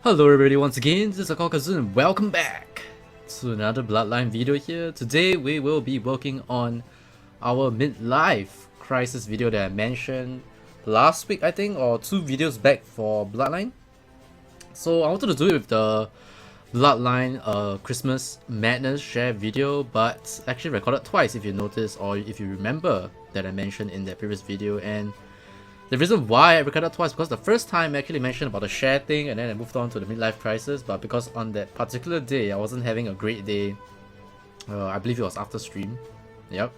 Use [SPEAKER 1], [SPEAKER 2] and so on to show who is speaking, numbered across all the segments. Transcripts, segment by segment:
[SPEAKER 1] Hello everybody, once again, this is AikawaKazu and welcome back to another Bloodline video here. Today we will be working on our midlife crisis video that I mentioned last week, I think, or 2 videos back for Bloodline. So I wanted to do it with the Bloodline Christmas Madness share video, but actually recorded twice if you notice or if you remember that I mentioned in that previous video. And the reason why I recorded twice because the first time I actually mentioned about the share thing and then I moved on to the midlife crisis, but because on that particular day I wasn't having a great day. I believe it was after stream. Yep.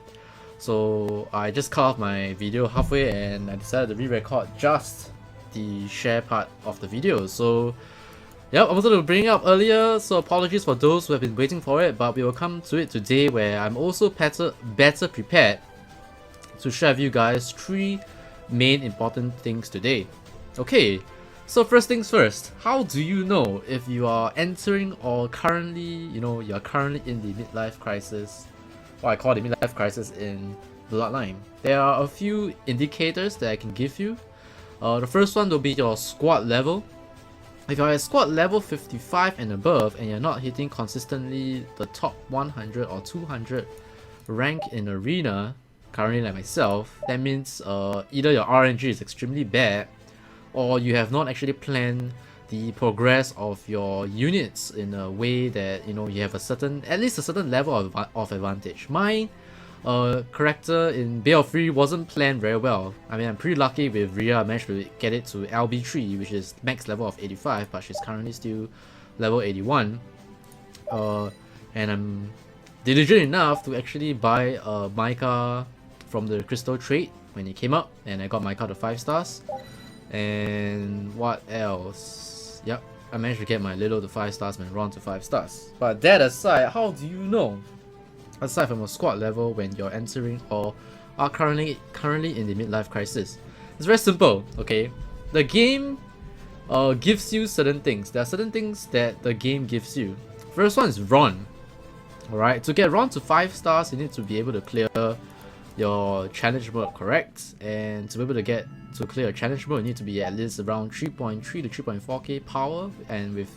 [SPEAKER 1] So I just cut off my video halfway and I decided to re-record just the share part of the video. So yep, I wanted to bring it up earlier, so apologies for those who have been waiting for it, but we will come to it today where I'm also better prepared to share with you guys 3 main important things today. Okay, so first things first, how do you know if you are entering or currently, you're currently in the midlife crisis, what I call the midlife crisis in Bloodline? There are a few indicators that I can give you. The first one will be your squad level. If you're at squad level 55 and above and you're not hitting consistently the top 100 or 200 rank in arena, currently like myself, that means either your RNG is extremely bad or you have not actually planned the progress of your units in a way that you have at least a certain level of advantage. My character in Balefree wasn't planned very well. I mean, I'm pretty lucky with Rhea. I managed to get it to LB3, which is max level of 85, but she's currently still level 81. And I'm diligent enough to actually buy Mika from the crystal trade when it came up, and I got Mika to 5 stars. And what else? Yep, I managed to get my Little to 5 stars, my Ron to 5 stars. But that aside, how do you know, aside from a squad level, when you're entering or are currently in the midlife crisis? It's very simple, okay? The game gives you certain things. There are certain things that the game gives you. First one is Ron. Alright, to get Ron to 5 stars, you need to be able to clear your challenge mode correct, and to be able to clear a challenge mode you need to be at least around 3.3 to 3.4k power, and with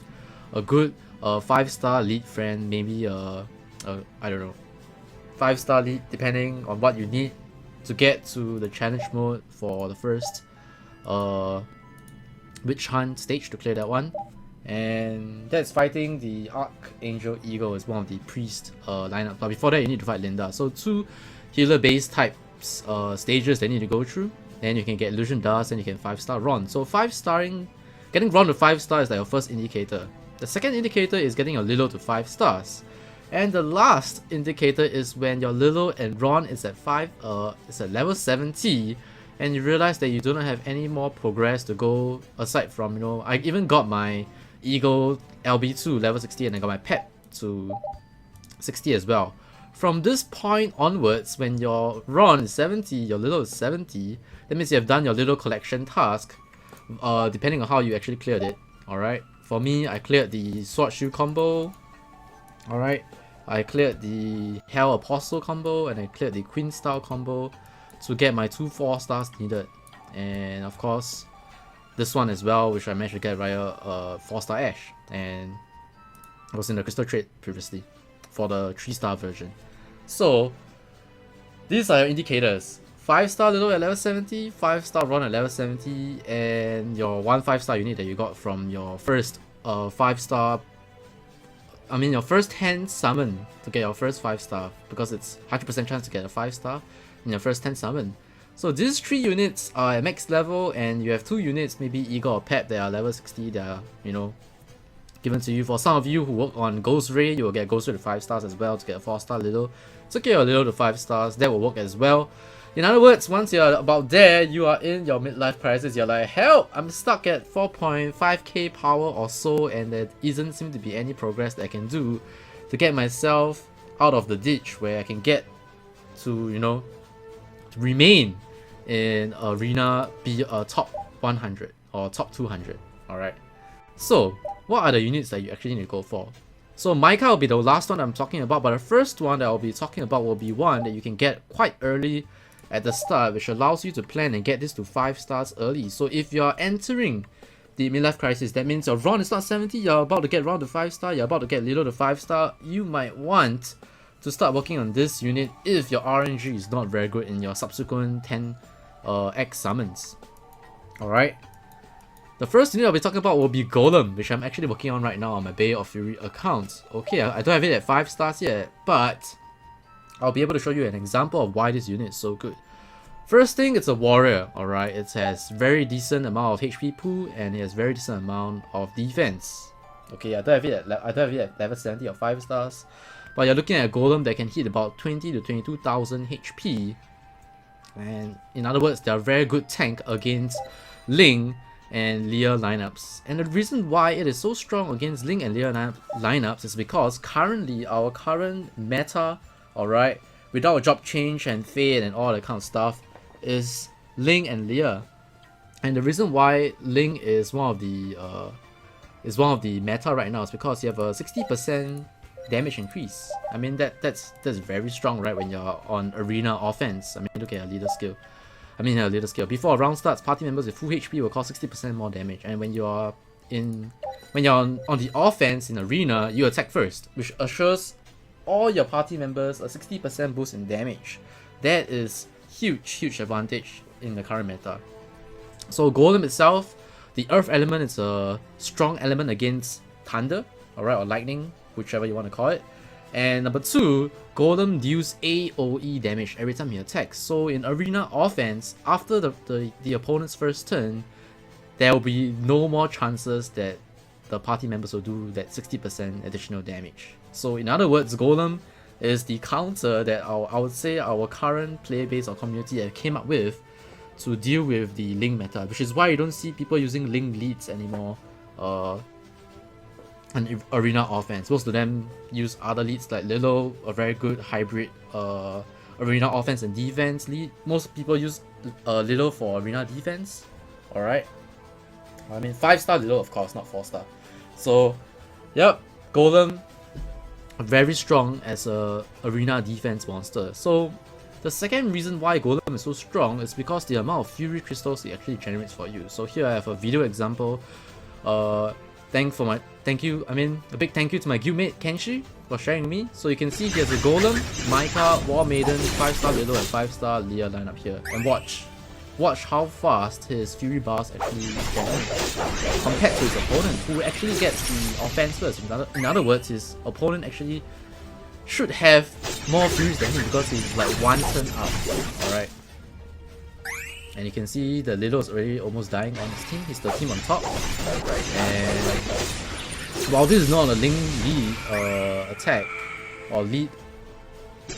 [SPEAKER 1] a good 5-star lead friend, maybe I don't know, 5-star lead depending on what you need to get to the challenge mode for the first witch hunt stage to clear that one. And that's fighting the Archangel Eagle as one of the priest lineup, but before that you need to fight Linda. So 2 healer based types stages they need to go through. Then you can get Illusion Dust and you can 5-star Ron. So getting Ron to 5 stars is like your first indicator. The second indicator is getting your Lilo to 5 stars. And the last indicator is when your Lilo and Ron is at level 70 and you realize that you do not have any more progress to go aside from, I even got my Eagle LB2 level 60 and I got my pet to 60 as well. From this point onwards, when your Ron is 70, your Little is 70, that means you have done your little collection task, depending on how you actually cleared it. Alright, for me, I cleared the Sword Shield combo. Alright, I cleared the Hell Apostle combo, and I cleared the Queen Style combo to get my 2 4 stars needed. And of course, this one as well, which I managed to get via 4-star Ash, and I was in the crystal trade previously for the 3-star version. So these are your indicators: 5-star Little at level 70, 5-star Ron at level 70, and your 1 5-star unit that you got from your first 5-star. I mean your first hand summon to get your first 5-star, because it's 100% chance to get a 5-star in your first hand summon. So these 3 units are at max level, and you have 2 units, maybe Eagle or Pep, that are level 60, that are, given to you. For some of you who work on Ghost Ray, you will get Ghost Ray to 5 stars as well to get a 4-star Little. So get your Little to 5 stars, that will work as well. In other words, once you're about there, you are in your midlife crisis. You're like, help, I'm stuck at 4.5k power or so, and there isn't seem to be any progress that I can do to get myself out of the ditch where I can get to, to remain in arena, be a top 100 or top 200. Alright, so what are the units that you actually need to go for? So Mika will be the last one I'm talking about, but the first one that I'll be talking about will be one that you can get quite early at the start, which allows you to plan and get this to 5 stars early. So if you're entering the midlife crisis, that means your Ron is not 70, you're about to get Ron to 5-star, you're about to get Lilo to 5-star, you might want to start working on this unit if your RNG is not very good in your subsequent 10x summons. Alright. The first unit I'll be talking about will be Golem, which I'm actually working on right now on my Bay of Fury account. Okay, I don't have it at 5 stars yet, but I'll be able to show you an example of why this unit is so good. First thing, it's a warrior, alright. It has very decent amount of HP pool and it has very decent amount of defense. Okay, I don't have it at level 70 or 5 stars, but you're looking at a Golem that can hit about 20 to 22,000 HP. And in other words, they're a very good tank against Ling and Leah lineups. And the reason why it is so strong against Ling and Leah lineups is because currently our current meta, alright, without a job change and fade and all that kind of stuff, is Ling and Leah. And the reason why Ling is one of the meta right now is because you have a 60% damage increase. I mean that's very strong, right? When you're on arena offense. I mean, look at a leader skill. Before a round starts, party members with full HP will cause 60% more damage. And when you're on the offense in arena, you attack first, which assures all your party members a 60% boost in damage. That is huge advantage in the current meta. So Golem itself, the earth element is a strong element against thunder, alright, or lightning, whichever you want to call it. And number 2, Golem deals AoE damage every time he attacks. So in arena offense, after the opponent's first turn, there will be no more chances that the party members will do that 60% additional damage. So in other words, Golem is the counter that I would say our current player base or community came up with to deal with the Ling meta, which is why you don't see people using Ling leads anymore an arena offense. Most of them use other leads like Lilo, a very good hybrid arena offense and defense lead. Most people use Lilo for arena defense. Alright. I mean 5-star Lilo, of course, not 4-star. So yep, Golem very strong as a arena defense monster. So the second reason why Golem is so strong is because the amount of Fury crystals it actually generates for you. So here I have a video example. A big thank you to my guildmate Kenshi for sharing me. So you can see he has a Golem, Mika, War Maiden, 5-star Lilo and 5-star Leah lineup here. And watch how fast his Fury bars actually generate compared to his opponent, who actually gets the offense first. In other words, his opponent actually should have more Furies than him because he's like 1 turn up. Alright. And you can see the Lilo is already almost dying on his team. He's the team on top. And while this is not a Ling lead attack or lead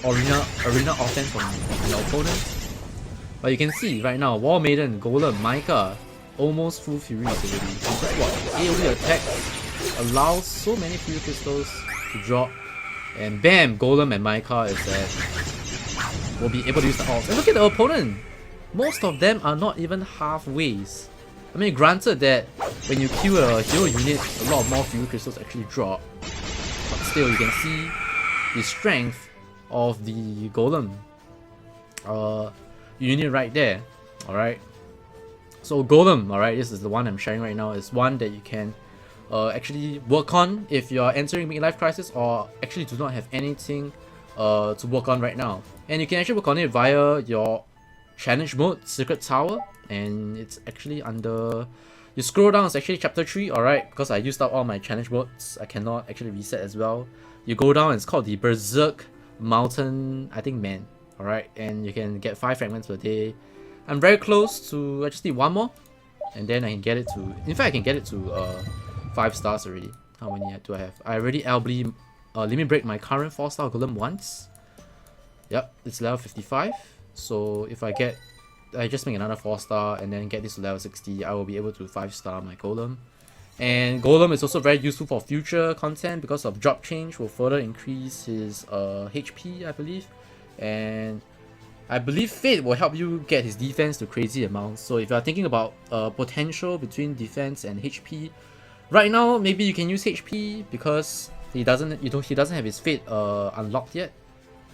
[SPEAKER 1] arena offense from your opponent, but you can see right now, War Maiden, Golem, Mika, almost full Furies already. And guess what? AoE attack allows so many Fury crystals to drop. And bam, Golem and Mika will be able to use the ults. And look at the opponent! Most of them are not even halfways. I mean, granted that when you kill a hero unit, a lot more Fury crystals actually drop. But still, you can see the strength of the Golem unit right there. Alright. So Golem, alright, this is the one I'm sharing right now, is one that you can actually work on if you're entering midlife crisis or actually do not have anything to work on right now. And you can actually work on it via your challenge mode, Secret Tower, and it's actually under, you scroll down, it's actually chapter 3, alright, because I used up all my challenge modes, I cannot actually reset as well. You go down, it's called the Berserk Mountain, I think, Man, alright, and you can get 5 fragments per day. I'm very close to, I just need 1 more, and then I can get it to, in fact I can get it to 5 stars already. How many do I have? I already limit break my current 4-star Golem once. Yep, it's level 55. So if I just make another 4-star and then get this to level 60, I will be able to 5-star my Golem. And Golem is also very useful for future content because of drop change will further increase his HP, I believe. And I believe Fate will help you get his defense to crazy amounts. So if you are thinking about potential between defense and HP, right now maybe you can use HP because he doesn't have his Fate unlocked yet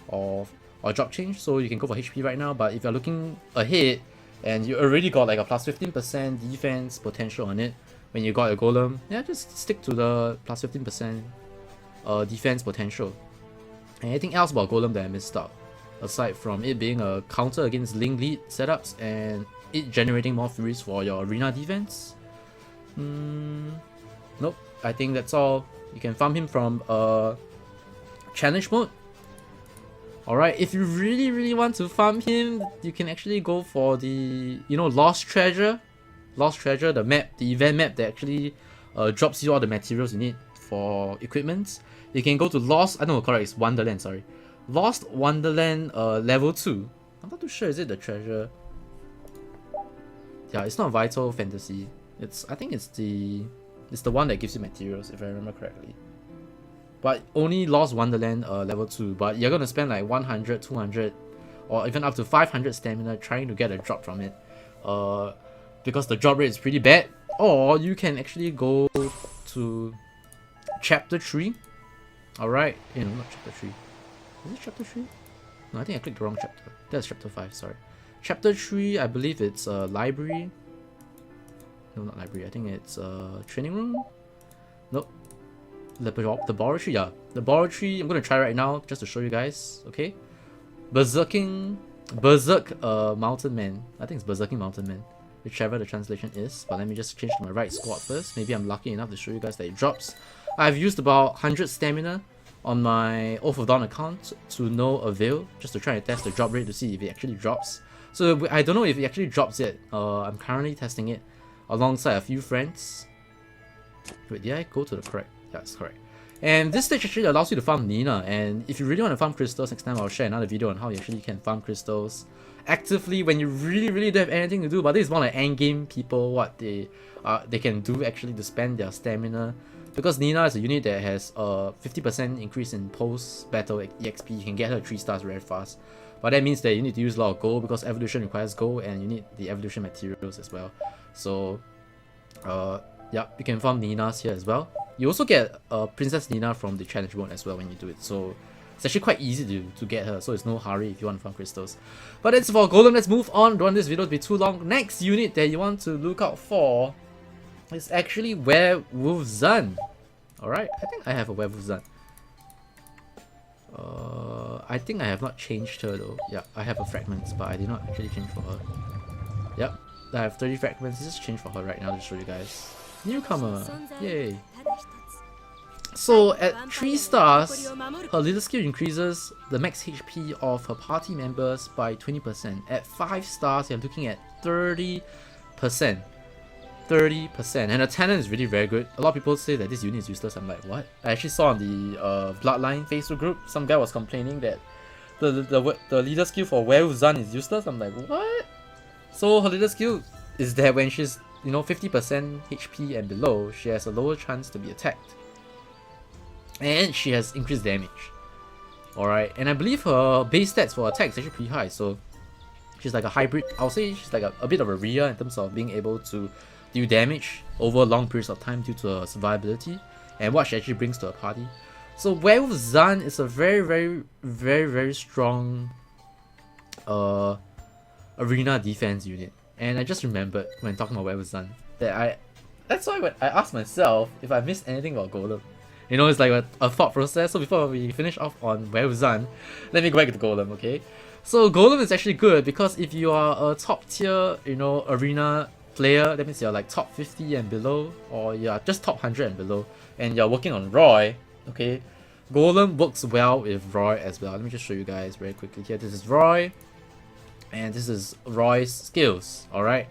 [SPEAKER 1] or drop change, so you can go for HP right now. But if you're looking ahead and you already got like a plus 15% defense potential on it, when you got a golem, yeah, just stick to the plus 15% defense potential. Anything else about golem that I missed out? Aside from it being a counter against link lead setups and it generating more furies for your arena defense? Nope, I think that's all. You can farm him from challenge mode. Alright, if you really want to farm him, you can actually go for the, Lost Treasure. Lost Treasure, the event map that actually drops you all the materials you need for equipment. You can go to it's Wonderland, sorry. Lost Wonderland level 2. I'm not too sure, is it the treasure? Yeah, it's not Vital Fantasy. I think it's the one that gives you materials, if I remember correctly. But only Lost Wonderland level 2. But you're gonna spend like 100, 200, or even up to 500 stamina trying to get a drop from it. Because the drop rate is pretty bad. Or you can actually go to Chapter 3. Alright, not Chapter 3. Is it Chapter 3? No, I think I clicked the wrong chapter. That's Chapter 5, sorry. Chapter 3, I believe it's library. No, not library. I think it's training room. Nope. Laboratory, yeah. Laboratory, I'm gonna try right now just to show you guys, okay? Berserk Mountain Man. I think it's Berserking Mountain Man, whichever the translation is. But let me just change to my right squad first. Maybe I'm lucky enough to show you guys that it drops. I've used about 100 stamina on my Oath of Dawn account to no avail, just to try and test the drop rate to see if it actually drops. So I don't know if it actually drops yet. I'm currently testing it alongside a few friends. Wait, did I go to the correct? Yeah, that's correct. And this stage actually allows you to farm Nina, and if you really want to farm crystals, next time I'll share another video on how you actually can farm crystals actively when you really don't have anything to do. But this is more like endgame people, what they can do actually to spend their stamina. Because Nina is a unit that has a 50% increase in post-battle EXP, you can get her 3 stars very fast. But that means that you need to use a lot of gold because evolution requires gold and you need the evolution materials as well. So, yeah, you can farm Ninas here as well. You also get Princess Nina from the challenge mode as well when you do it. So, it's actually quite easy to get her. So, it's no hurry if you want to farm crystals. But that's for Golem. Let's move on. Don't want this video to be too long. Next unit that you want to look out for is actually Werewolf Zun. Alright, I think I have a Werewolf Zun. I think I have not changed her though. Yeah, I have a fragments, but I did not actually change for her. Yep, I have 30 fragments. Let's just change for her right now to show you guys. Newcomer! Yay! So at 3 stars, her leader skill increases the max HP of her party members by 20%. At 5 stars, you're looking at 30%. 30%. And the talent is really very good. A lot of people say that this unit is useless. I'm like, what? I actually saw on the Bloodline Facebook group, some guy was complaining that the leader skill for Werewolf Zun is useless. I'm like, what? So her leader skill is that when she's 50% HP and below, she has a lower chance to be attacked. And she has increased damage. Alright, and I believe her base stats for attack is actually pretty high, so she's like a hybrid. I'll say she's like a bit of a Rhea in terms of being able to deal damage over long periods of time due to her survivability and what she actually brings to a party. So Werewolf Zun is a very strong arena defense unit. And I just remembered when talking about Werewolf Zun that that's why when I asked myself if I missed anything about Golem. It's like a thought process. So before we finish off on Werewolf Zun, let me go back to Golem, okay? So Golem is actually good because if you are a top tier, arena player, that means you're like top 50 and below, or you're just top 100 and below, and you're working on Roy, okay? Golem works well with Roy as well. Let me just show you guys very quickly here. This is Roy, and this is Roy's skills, alright?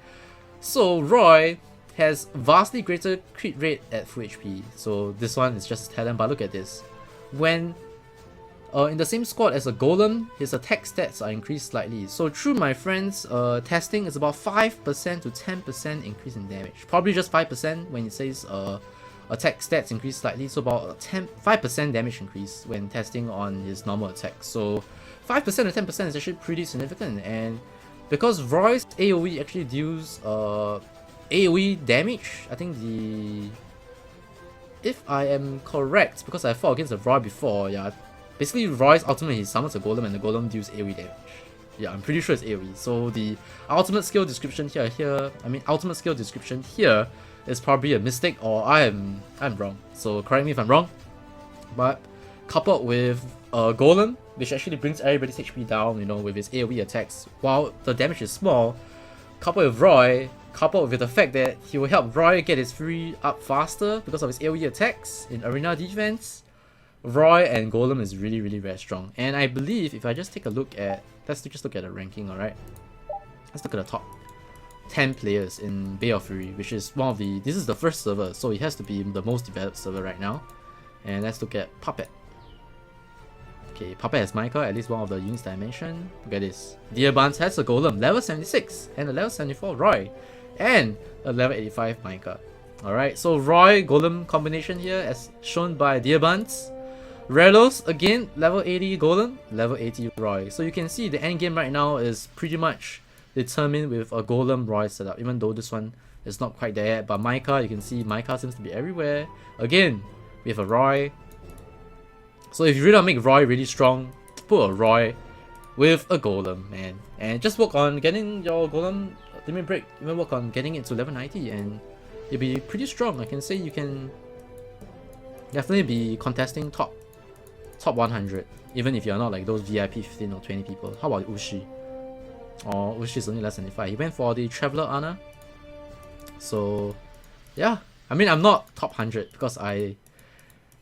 [SPEAKER 1] So Roy has vastly greater crit rate at full HP. So this one is just talent, but look at this. When in the same squad as a Golem, his attack stats are increased slightly. So through my friend's testing, it's about 5% to 10% increase in damage. Probably just 5% when it says attack stats increase slightly. So about 5% damage increase when testing on his normal attack. So 5% to 10% is actually pretty significant. And because Roy's AoE actually deals AoE damage, I think if I am correct, because I fought against a Roy before, yeah, basically Roy's ultimate, he summons a Golem and the Golem deals AoE damage. Yeah, I'm pretty sure it's AoE. So the ultimate skill description here, ultimate skill description here is probably a mistake, or I'm wrong. So correct me if I'm wrong. But coupled with Golem, which actually brings everybody's HP down, you know, with his AoE attacks, while the damage is small, coupled with Roy, coupled with the fact that he will help Roy get his free up faster because of his AoE attacks in arena defense, Roy and Golem is really very strong. And I believe if I just take a look at, let's just look at the ranking, alright? Let's look at the top 10 players in Bay of Fury, which is one of the, this is the first server, so it has to be the most developed server right now. And let's look at Puppet. Okay, Puppet has Mika, at least one of the units that I mentioned. Look at this. Dearbuns has a Golem, level 76, and a level 74 Roy, and a level 85 Mika. Alright, so Roy Golem combination here as shown by Dearbuns. Relos, again, level 80 Golem, level 80 Roy. So you can see the end game right now is pretty much determined with a Golem Roy setup, even though this one is not quite there yet. But Mika, you can see Mika seems to be everywhere. Again, we have a Roy. So if you really want to make Roy really strong, put a Roy with a Golem, man. And just work on getting your Golem limit break, even work on getting it to level 90 and you'll be pretty strong. I can say you can definitely be contesting top 100, even if you're not like those VIP 15 or 20 people. How about Ushi? Oh, Ushi is only less than 5. He went for the Traveler Honor. So yeah, I mean, I'm not top 100 because I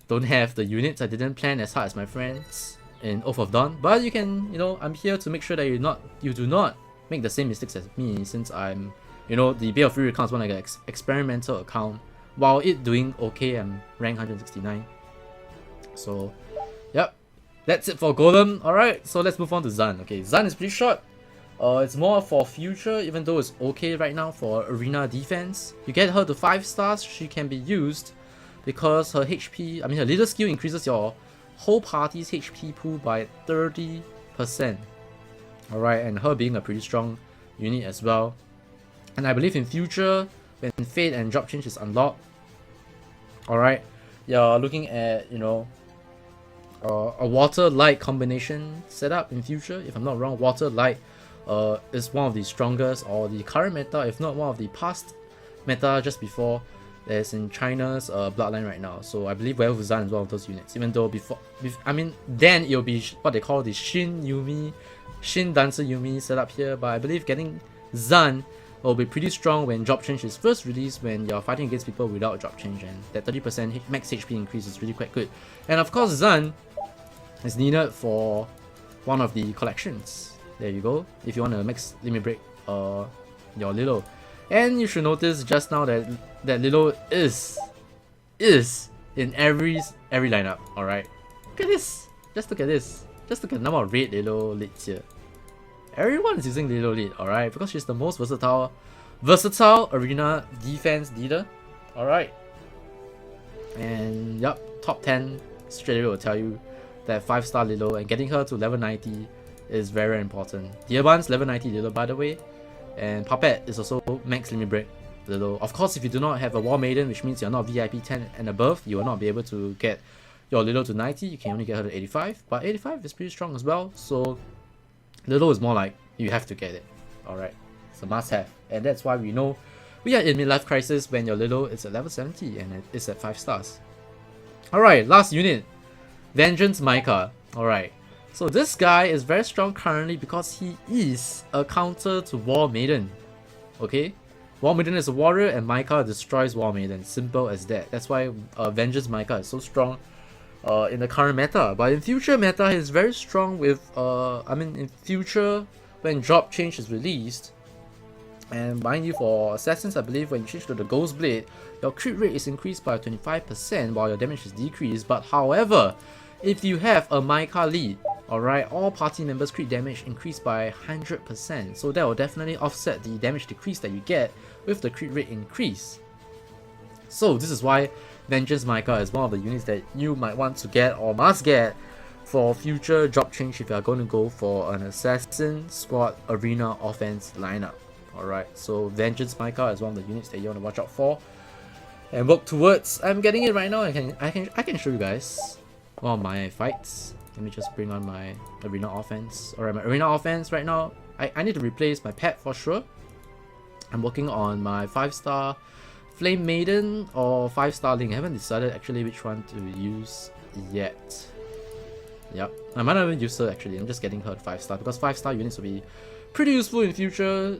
[SPEAKER 1] don't have the units. I didn't plan as hard as my friends in Oath of Dawn, but you can, you know, I'm here to make sure that you do not make the same mistakes as me, since I'm, you know, the Bay of Fury account is one like an experimental account. While it doing okay, I'm rank 169. So yep, that's it for Golem. Alright, so let's move on to Zan. Okay, Zan is pretty short. It's more for future, even though it's okay right now for arena defense. You get her to 5 stars, she can be used because her HP, I mean her leader skill increases your whole party's HP pool by 30%. Alright, and her being a pretty strong unit as well. And I believe in future, when Fate and Drop Change is unlocked, alright, you're looking at, you know, a water light combination setup in future. If I'm not wrong, water light is one of the strongest, or the current meta, if not one of the past meta just before, that's in China's Bloodline right now. So I believe Werewolf Zan is one of those units, even though I mean, then it'll be what they call the Shin Dancer Yumi setup here, but I believe getting Zan will be pretty strong when Drop Change is first released, when you're fighting against people without Drop Change, and that 30% max HP increase is really quite good. And of course, Zan is needed for one of the collections. There you go, if you want to max limit break your Lilo. And you should notice just now that Lilo is in every lineup. Alright, look at this, just look at this, just look at the number of red Lilo leads here. Everyone is using Lilo lead, alright, because she's the most versatile arena defense leader. Alright, and yep, top 10 straight away will tell you that 5-star Lilo, and getting her to level 90 is very important. Dearbuns level 90 Lilo, by the way, and Puppet is also max limit break Lilo. Of course, if you do not have a War Maiden, which means you're not VIP 10 and above, you will not be able to get your Lilo to 90. You can only get her to 85, but 85 is pretty strong as well. So Lilo is more like you have to get it. Alright, it's a must have, and that's why we know we are in midlife crisis when your Lilo is at level 70 and it's at 5 stars. Alright, last unit, Vengeance Mika. Alright, so this guy is very strong currently because he is a counter to War Maiden. Okay, War Maiden is a warrior and Mika destroys War Maiden. Simple as that. That's why Vengeance Mika is so strong in the current meta. But in future meta, he's very strong with I mean, in future when Drop Change is released. And mind you, for Assassins, I believe when you change to the Ghost Blade, your crit rate is increased by 25% while your damage is decreased. But however, if you have a Mika lead, alright, all party members' crit damage increased by 100%. So that will definitely offset the damage decrease that you get with the crit rate increase. So this is why Vengeance Mika is one of the units that you might want to get or must get for future Drop Change if you are going to go for an Assassin Squad Arena Offense lineup. Alright, so Vengeance Mika is one of the units that you want to watch out for and work towards. I'm getting it right now. I can show you guys one of my fights. Let me just bring on my arena offense. Alright, my arena offense right now, I need to replace my pet for sure. I'm working on my 5-star Flame Maiden or 5-star Link. I haven't decided actually which one to use yet. Yep, I might not even use her actually. I'm just getting her 5-star because 5-star units will be pretty useful in future,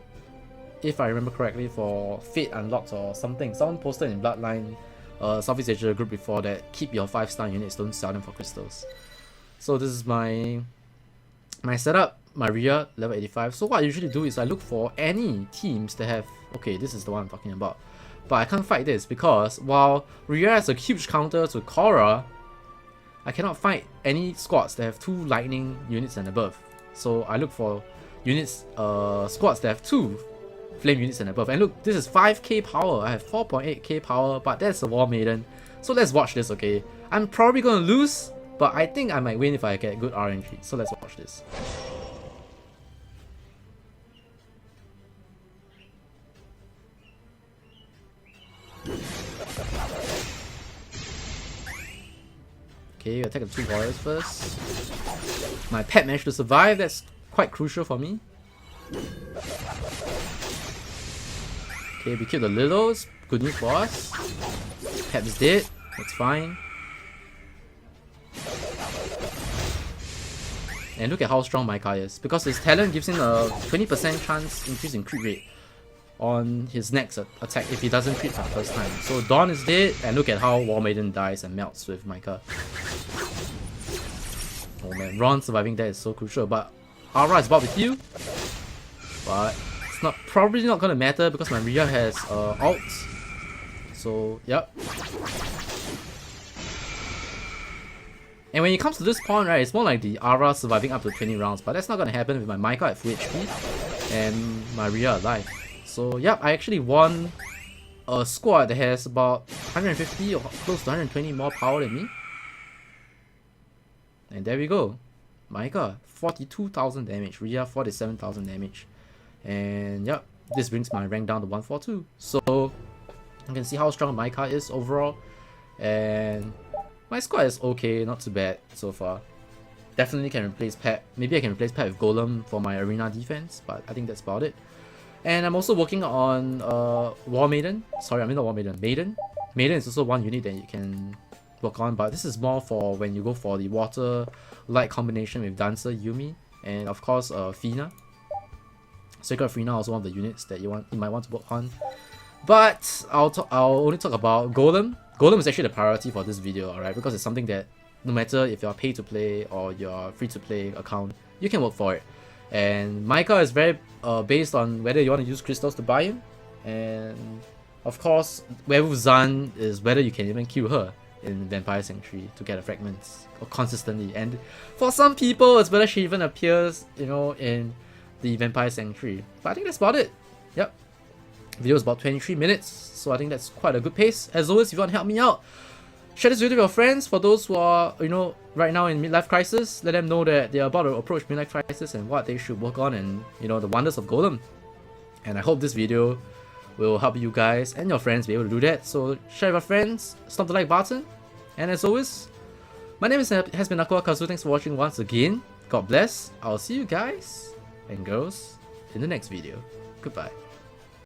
[SPEAKER 1] if I remember correctly, for Fate unlocks or something. Someone posted in Bloodline Southeast Asia group before that keep your 5-star units, don't sell them for crystals. So this is my setup. Maria level 85. So what I usually do is I look for any teams that have, okay, this is the one I'm talking about, but I can't fight this because while Rhea has a huge counter to Korra, I cannot fight any squads that have 2 lightning units and above. So I look for units, squads that have 2 flame units and above. And look, this is 5k power. I have 4.8k power, but that's a War Maiden. So let's watch this, okay? I'm probably gonna lose, but I think I might win if I get good RNG. So let's watch this. Okay, attack the 2 warriors first. My pet managed to survive, that's quite crucial for me. Okay, we killed the Littles, good news for us. Pet is dead, that's fine. And look at how strong Mika is, because his talent gives him a 20% chance increase in crit rate on his next attack if he doesn't crit for the first time. So Dawn is dead, and look at how War Maiden dies and melts with Mika. Oh man, Ron surviving that is so crucial, but Aura is about with you. But it's probably not gonna matter because my Rhea has ult. So yep. And when it comes to this point, right, it's more like the Aura surviving up to 20 rounds, but that's not gonna happen with my Mika at full HP and my Rhea alive. So yep, I actually won a squad that has about 150 or close to 120 more power than me. And there we go. Mika, 42,000 damage, Rhea 47,000 damage. And yep, this brings my rank down to 142. So you can see how strong Mika is overall. And my squad is okay, not too bad so far. Definitely can replace Pet. Maybe I can replace Pet with Golem for my arena defense, but I think that's about it. And I'm also working on War Maiden. Sorry, I mean not War Maiden, Maiden. Maiden is also one unit that you can work on, but this is more for when you go for the water light combination with Dancer, Yumi, and of course Fina. Sacred Fina also one of the units that you might want to work on. But I'll only talk about Golem. Golem is actually the priority for this video, alright, because it's something that no matter if you're pay to play or you're free to play account, you can work for it. And Mika is very based on whether you want to use crystals to buy him, and of course Werewolf Zan is whether you can even kill her in Vampire Sanctuary to get the fragments consistently. And for some people, it's whether she even appears, you know, in the Vampire Sanctuary. But I think that's about it. Yep. Video is about 23 minutes, so I think that's quite a good pace. As always, if you want to help me out, share this video with your friends. For those who are, you know, right now in midlife crisis, let them know that they are about to approach midlife crisis and what they should work on, and you know, the wonders of Golem. And I hope this video will help you guys and your friends be able to do that. So share with your friends, stomp the like button, and as always, my name has been AikawaKazu. Thanks for watching once again. God bless. I'll see you guys and girls in the next video. Goodbye.